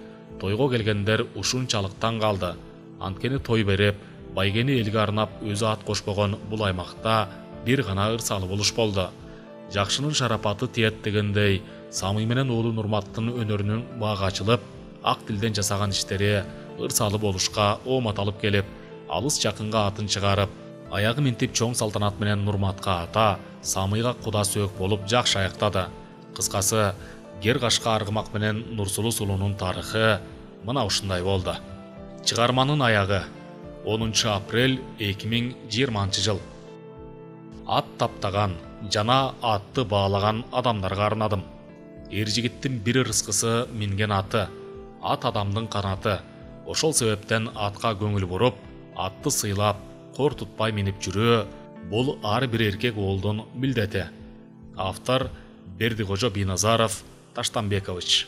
Тойго келгендер ушунчалык таң калды. Анткени той берип, байгени элге арнап өзү ат кошпогон бул аймакта бир гана ырсалы болуш болду. Жакшынын шарапаты тиет дегендей, Самый менен уулу Нурматтын өнөрүнүн багы ачылып, ак тилден жасаган иштери ырсалы болушка оомат алып келип, алыс жакынга атын чыгарып, аягы минтип чоң салтанат менен Нурматка ата, Самыйга куда сөөк болуп жакшы аяктады. Кыскасы, Гер Кашка аргымак менен Нурсулуу сулуунун тарыхы мына ушундай болду. Чыгарманын аягы 10 апрель 2020 жыл. Ат таптаган жана атты баалаган адамдарга арнадым. Эр жигиттин бир ырыскысы минген аты, ат адамдын канаты. Ошол себептен атка көңүл буруп, атты сыйлап, кор тутпай минип жүрүү бул ар бир эркек уулдун милдети. Автор Бердикожо Бийназаров Таштанбекович.